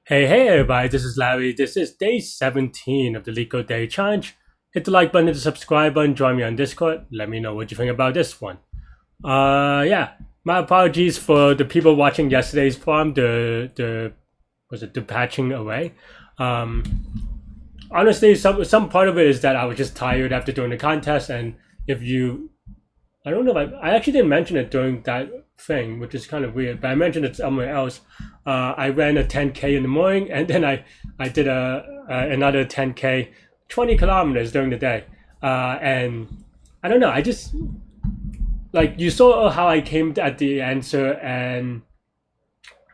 Hey everybody, this is Larry. This is day 17 of the Leetcode Daily Challenge. Hit the like button, hit the subscribe button, join me on Discord. Let me know what you think about this one. Yeah. My apologies for the people watching yesterday's problem, the patching away. Um Honestly, some part of it is that I was just tired after doing the contest, and if you I don't know if I actually didn't mention it during that thing, which is kind of weird, but I mentioned it somewhere else. I ran a 10K in the morning, and then I did another 10K, 20 kilometers during the day. And I don't know, I just, like, you saw how I came at the answer, and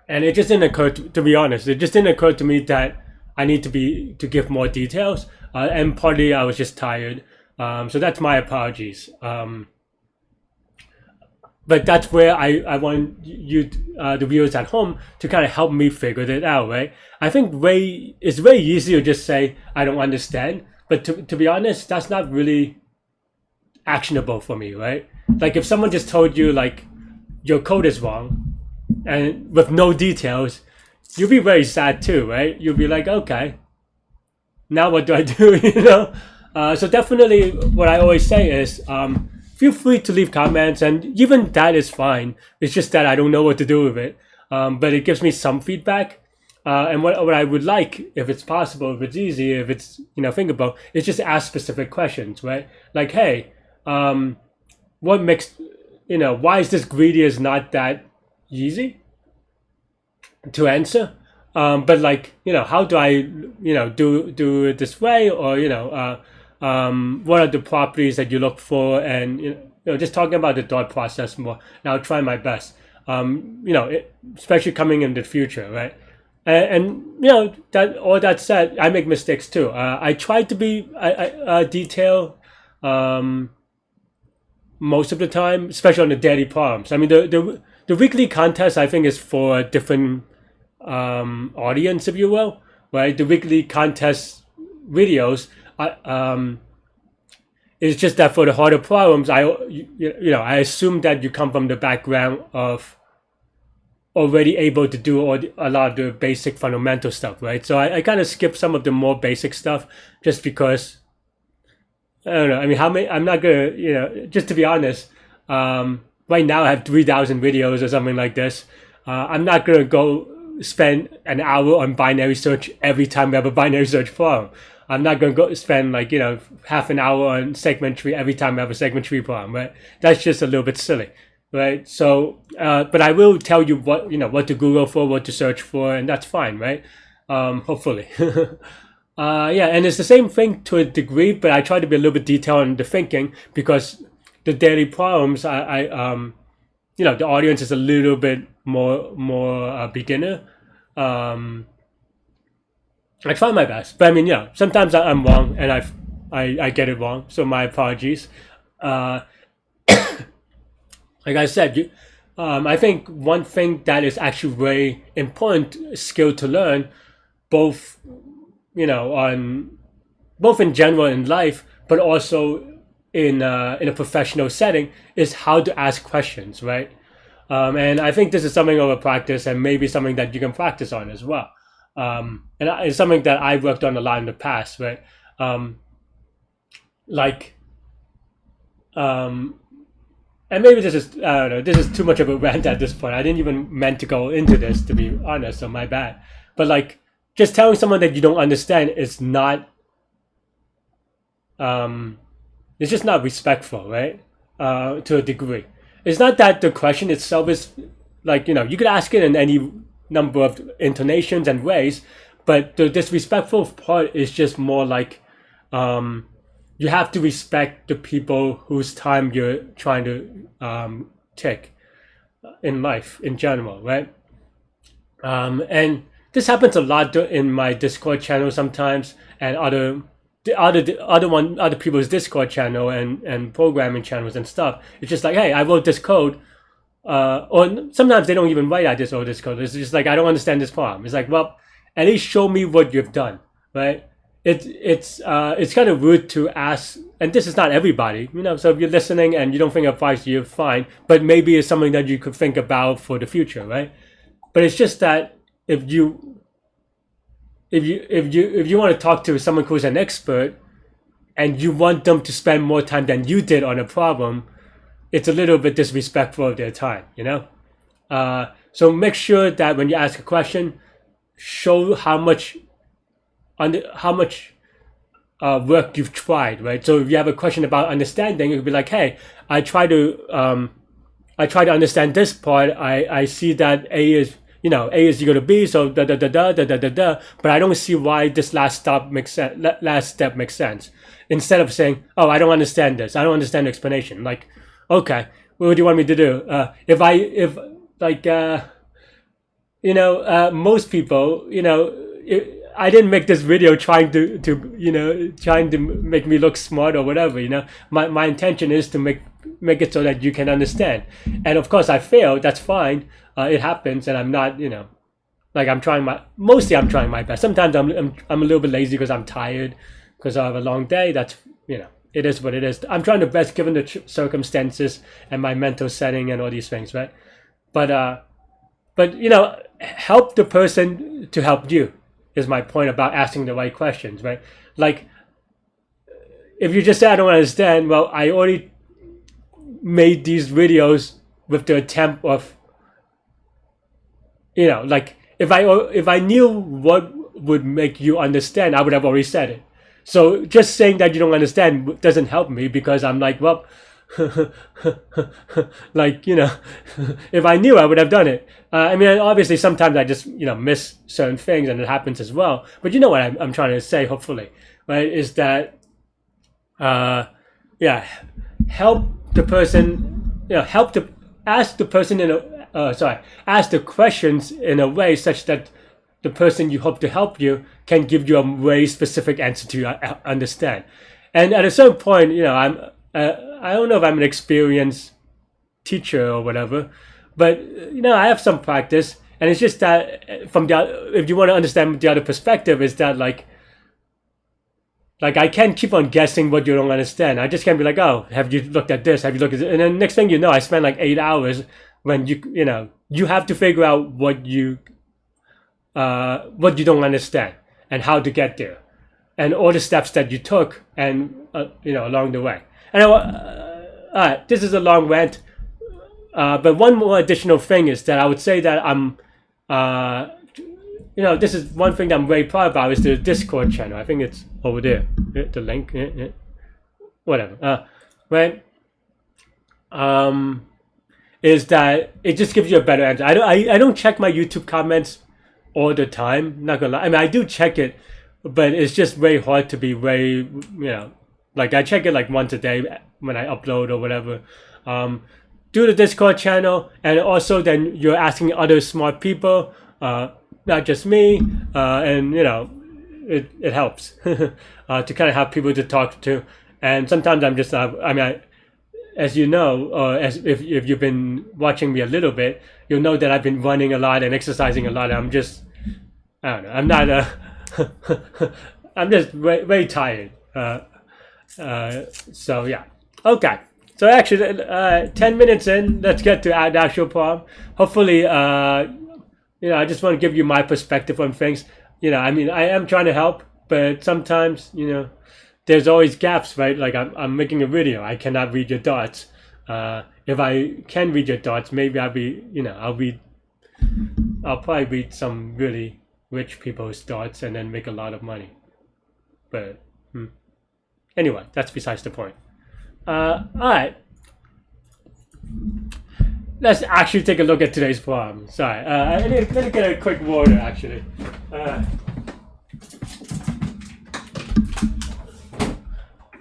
it just didn't occur to be honest, it just didn't occur to me that I need to give more details. And partly I was just tired. So that's my apologies. But that's where I want you, the viewers at home, to kind of help me figure it out, right? I think it's very easy to just say, I don't understand. But to be honest, that's not really actionable for me, right? Like if someone just told you, like, your code is wrong, and with no details, you'll be very sad too, right? You'll be like, okay, now what do I do, you know? So definitely what I always say is, feel free to leave comments, and even that is fine. It's just that I don't know what to do with it. But it gives me some feedback. And what I would like, if it's possible, if it's easy, if it's thinkable, is just ask specific questions, right? Like, hey, what makes why is this greedy is not that easy to answer? But like, how do I do it this way, or what are the properties that you look for, and just talking about the thought process more. And I'll try my best. Especially coming in the future, right? And that all that said, I make mistakes too. I try to be detailed most of the time, especially on the daily problems. I mean, the weekly contest, I think, is for a different audience, if you will, right? The weekly contest videos. It's just that for the harder problems, I assume that you come from the background of already able to do a lot of the basic fundamental stuff, right? So I kind of skip some of the more basic stuff just because I don't know. I mean, how many? I'm not gonna, just to be honest. Right now I have 3,000 videos or something like this. I'm not gonna go spend an hour on binary search every time we have a binary search problem. I'm not going to go spend like, half an hour on segment tree every time I have a segment tree problem, right? That's just a little bit silly, right? So, but I will tell you what to Google for, what to search for, and that's fine, right? Hopefully. Yeah, and it's the same thing to a degree, but I try to be a little bit detailed in the thinking, because the daily problems, the audience is a little bit more beginner. I try my best, but I mean, sometimes I'm wrong, and I get it wrong. So my apologies. Like I said, I think one thing that is actually very important skill to learn, both both in general in life, but also in a professional setting, is how to ask questions, right? And I think this is something of a practice, and maybe something that you can practice on as well. And it's something that I've worked on a lot in the past, right? And maybe this is, I don't know, this is too much of a rant at this point. I didn't even meant to go into this, to be honest, so my bad. But like, just telling someone that you don't understand is not, it's just not respectful, right? To a degree. It's not that the question itself is, like, you could ask it in any number of intonations and ways, but the disrespectful part is just more like, you have to respect the people whose time you're trying to take in life in general, right? And this happens a lot in my Discord channel sometimes, and other people's Discord channel and programming channels and stuff. It's just like, hey, I wrote this code. Or sometimes they don't even write, I just wrote this code. It's just like, I don't understand this problem. It's like, well, at least show me what you've done, right? It's kind of rude to ask, and this is not everybody, so if you're listening and you don't think it applies to you, fine, but maybe it's something that you could think about for the future, right? But it's just that if you if you want to talk to someone who's an expert and you want them to spend more time than you did on a problem, it's a little bit disrespectful of their time, you know. So make sure that when you ask a question, show how much work you've tried, right? So if you have a question about understanding, it could be like, hey, I try to understand this part. I see that A is equal to B, so da da da da da da da da. But I don't see why this last step makes sense. Instead of saying, oh, I don't understand this. I don't understand the explanation. Like, okay, what do you want me to do? Most people, I didn't make this video trying to make me look smart or whatever. My intention is to make it so that you can understand. And of course, I failed. That's fine. It happens, and I'm not, I'm trying my best. Sometimes I'm a little bit lazy because I'm tired because I have a long day. That's it is what it is. I'm trying the best given the circumstances and my mental setting and all these things, right? But help the person to help you is my point about asking the right questions, right? Like, if you just say I don't understand, well, I already made these videos with the attempt of, if I knew what would make you understand, I would have already said it. So just saying that you don't understand doesn't help me, because I'm like, well, if I knew, I would have done it. Obviously sometimes I just miss certain things, and it happens as well. But you know what I'm trying to say, hopefully, right, is that help the person, ask the questions in a way such that the person you hope to help you can give you a very specific answer to understand. And at a certain point, I don't know if I'm an experienced teacher or whatever, but I have some practice, and it's just that if you want to understand the other perspective, is that like I can't keep on guessing what you don't understand. I just can't be like, oh, have you looked at this? Have you looked at this? And then next thing you know, I spend like 8 hours when you have to figure out what you don't understand and how to get there, and all the steps that you took, and along the way. And this is a long rant, but one more additional thing is that I would say that I'm, this is one thing that I'm very proud about, is the Discord channel. I think it's over there, the link, whatever. Right? Is that it just gives you a better answer. I don't check my YouTube comments all the time. Not gonna lie. I do check it, but it's just very hard to be very, I check it like once a day when I upload or whatever. Do the Discord channel, and also then you're asking other smart people, not just me, and it helps to kind of have people to talk to. And sometimes I'm just, as you know, as if you've been watching me a little bit, you'll know that I've been running a lot and exercising a lot. I'm just, I don't know, I'm not, I'm just very, very tired. So yeah, okay. So actually, 10 minutes in, let's get to the actual problem. Hopefully, I just want to give you my perspective on things. I am trying to help, but sometimes, there's always gaps, right? Like I'm making a video, I cannot read your thoughts. If I can read your thoughts, maybe I'll probably read some really rich people's thoughts and then make a lot of money. But anyway, that's besides the point. All right, let's actually take a look at today's problem. Sorry, I need to get a quick water actually.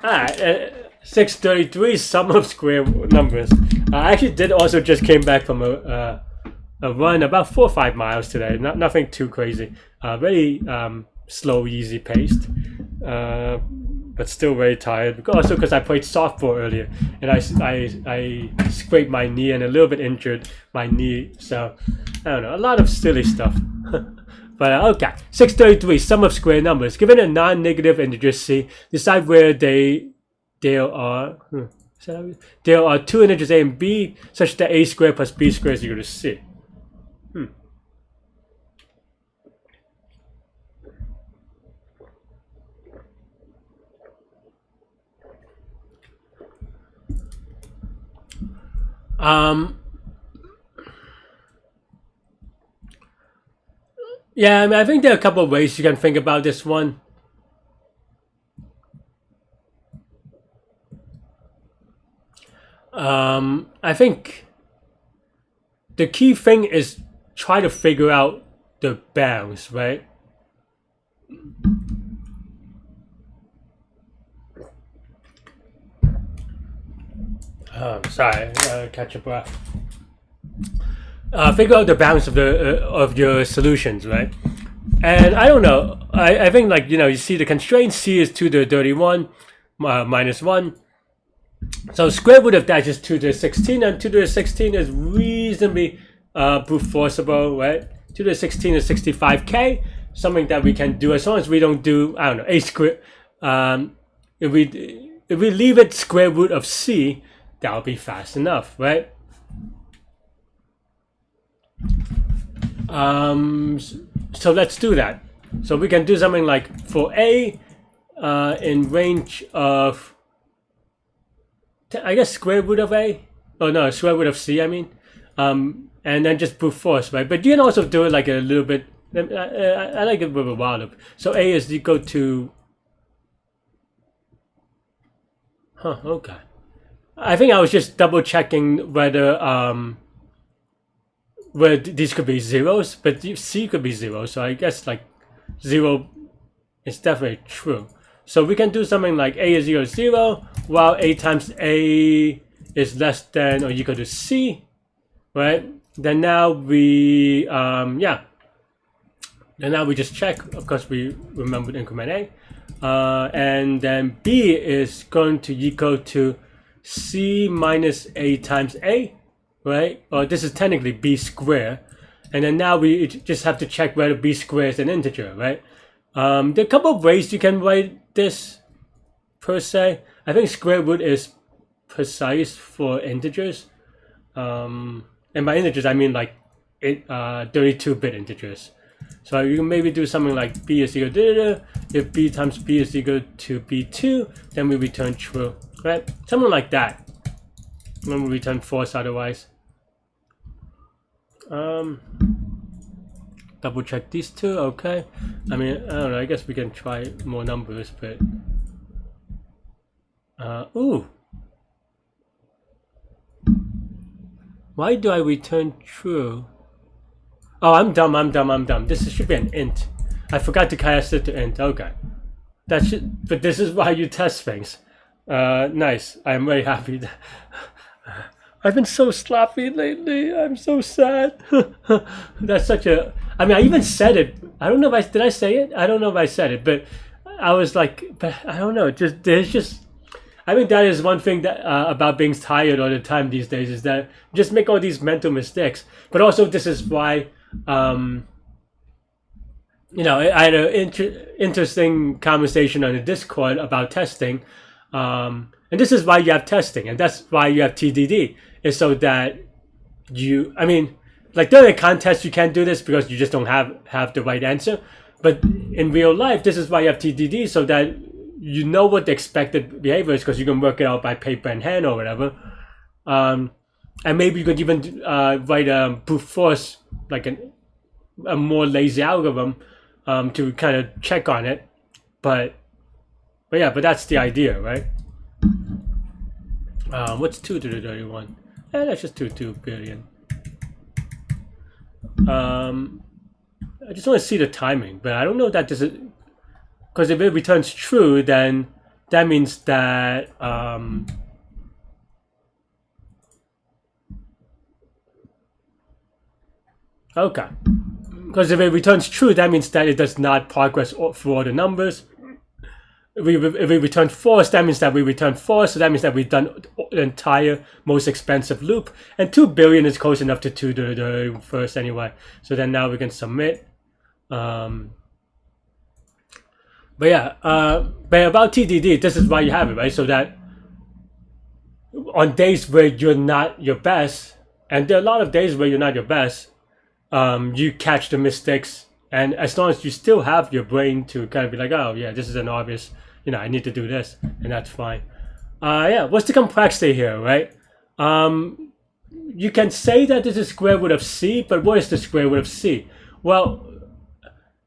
Alright, 633, sum of square numbers. I actually did also just came back from a run about 4 or 5 miles today. Nothing too crazy. Very slow, easy paced. But still very tired. Also because I played softball earlier, and I scraped my knee and a little bit injured my knee. So I don't know, a lot of silly stuff. But okay, 633, sum of square numbers. Given a non-negative integer c, decide where there are two integers a and b, such that a squared plus b squared is equal to c. Um, yeah, I mean, I think there are a couple of ways you can think about this one. I think the key thing is try to figure out the bounds, right? Sorry, catch a breath. Figure out the bounds of your solutions, right? And I don't know. I think like you see the constraint c is 2 to the 31 minus 1. So square root of that is just 2 to the 16, and 2 to the 16 is reasonably brute forceable, right? 2 to the 16 is 65k, something that we can do as long as we don't do, I don't know, a square. If we leave it square root of c, that'll be fast enough, right? So let's do that. So we can do something like for a in range of, I guess, square root of a. Oh no, square root of c. I mean, and then just brute force, right? But you can also do it like a little bit. I like it with a while loop. So a is equal to. Okay. I think I was just double checking whether where these could be zeros, but c could be zero. So I guess like 0 is definitely true. So we can do something like a is equal to 0, while a times a is less than or equal to c, right? Then now we then now we just check. Of course, we remembered increment a, and then b is going to equal to c minus a times a, right? Or this is technically b squared, and then now we just have to check whether b squared is an integer, right? There are a couple of ways you can write this per se. I think square root is precise for integers, and by integers I mean like 32-bit integers. So you can maybe do something like b is equal to if b times b is equal to b2, then we return true, right? Something like that. Then we return false otherwise. Double check these two. Okay. I mean, I don't know. I guess we can try more numbers, but ooh. Why do I return true? Oh, I'm dumb. This should be an int. I forgot to cast it to int. Okay. That should. But this is why you test things. Nice. I'm very happy. I've been so sloppy lately. I'm so sad. That's such a. I mean, I even said it. I don't know if did I say it. I don't know if I said it, but I was like, but I don't know. There's just. I think that is one thing that about being tired all the time these days is that you just make all these mental mistakes. But also, this is why. I had an interesting conversation on the Discord about testing, and this is why you have testing, and that's why you have TDD. Is so that I mean, like during a contest you can't do this because you just don't have the right answer. But in real life, this is why you have TDD, so that you know what the expected behavior is because you can work it out by paper and hand or whatever. And maybe you could even write a brute force, like a more lazy algorithm to kind of check on it. But that's the idea, right? What's 2 to the 31? That's just 2 billion. I just want to see the timing, but I don't know that this is because if it returns true, then that means that okay. Because if it returns true, that means that it does not progress through all the numbers. If we return false, that means that we return false. So that means that we've done the entire most expensive loop. And 2 billion is close enough to 2 to the first anyway. So then now we can submit. But about TDD, this is why you have it, right? So that on days where you're not your best, and there are a lot of days where you're not your best, you catch the mistakes. And as long as you still have your brain to kind of be like, oh yeah, this is an obvious, I need to do this, and that's fine. What's the complexity here, right? you can say that this is square root of c, but what is the square root of c? Well,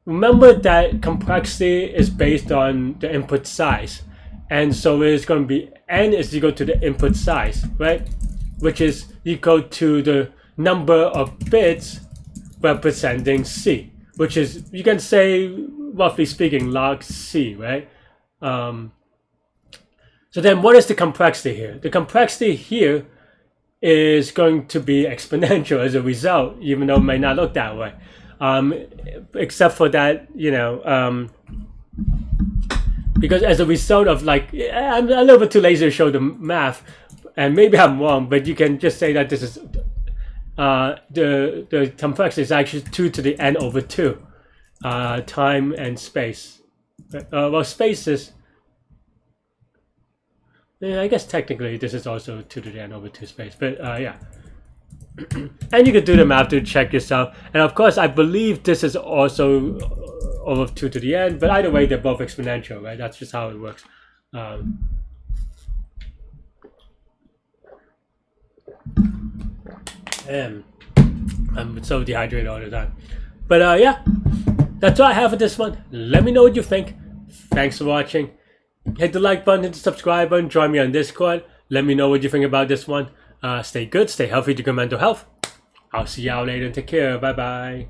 remember that complexity is based on the input size. And so it's going to be n is equal to the input size, right? Which is equal to the number of bits representing c, which is, you can say, roughly speaking, log c, right? So then what is the complexity here? The complexity here is going to be exponential as a result, even though it may not look that way. Except for that, you know, because as a result of, like, I'm a little bit too lazy to show the math, and maybe I'm wrong, but you can just say that this is the complexity is actually 2 to the n over 2, time and space. Well, space is, yeah, I guess technically this is also 2 to the n over 2 space, but yeah. And you can do the math to check yourself. And of course, I believe this is also over 2 to the n, but either way, they're both exponential, right? That's just how it works. I'm so dehydrated all the time. But yeah, that's all I have for this one. Let me know what you think. Thanks for watching. Hit the like button, hit the subscribe button, join me on Discord. Let me know what you think about this one. Stay good, stay healthy, to good mental health. I'll see y'all later. Take care. Bye bye.